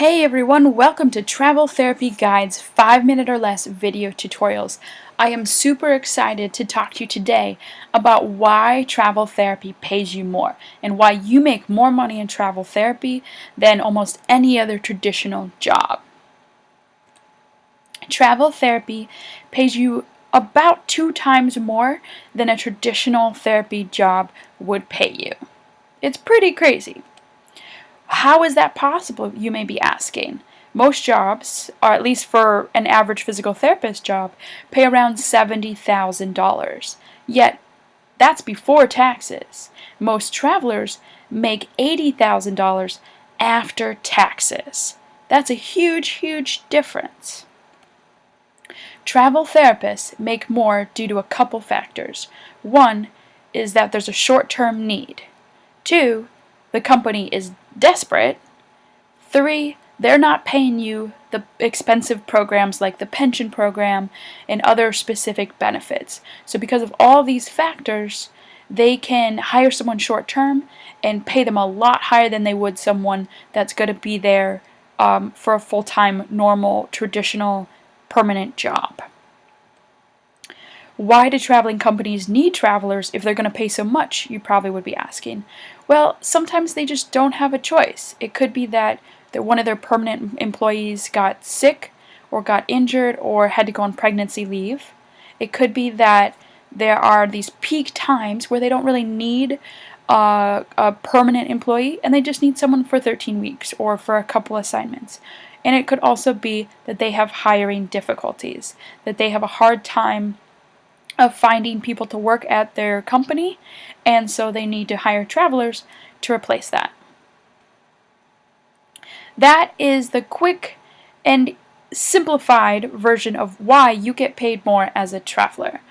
Hey everyone, welcome to Travel Therapy Guide's 5-minute or less video tutorials. I am super excited to talk to you today about why travel therapy pays you more and why you make more money in travel therapy than almost any other traditional job. Travel therapy pays you about 2 times more than a traditional therapy job would pay you. It's pretty crazy. How is that possible, you may be asking? Most jobs, or at least for an average physical therapist job, pay around $70,000. Yet, that's before taxes. Most travelers make $80,000 after taxes. That's a huge, huge difference. Travel therapists make more due to a couple factors. One is that there's a short-term need. Two, the company is desperate. 3, they're not paying you the expensive programs like the pension program and other specific benefits. So because of all these factors, they can hire someone short term and pay them a lot higher than they would someone that's going to be there for a full-time, normal, traditional, permanent job. Why do traveling companies need travelers if they're going to pay so much, you probably would be asking. Well, sometimes they just don't have a choice. It could be that one of their permanent employees got sick or got injured or had to go on pregnancy leave. It could be that there are these peak times where they don't really need a permanent employee and they just need someone for 13 weeks or for a couple assignments. And it could also be that they have hiring difficulties, that they have a hard time of finding people to work at their company, and so they need to hire travelers to replace that. That is the quick and simplified version of why you get paid more as a traveler.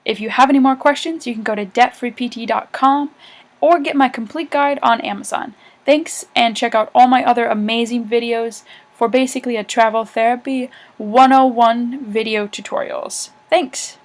If you have any more questions, you can go to debtfreept.com or get my complete guide on Amazon. Thanks, and check out all my other amazing videos for basically a travel therapy 101 video tutorials. Thanks!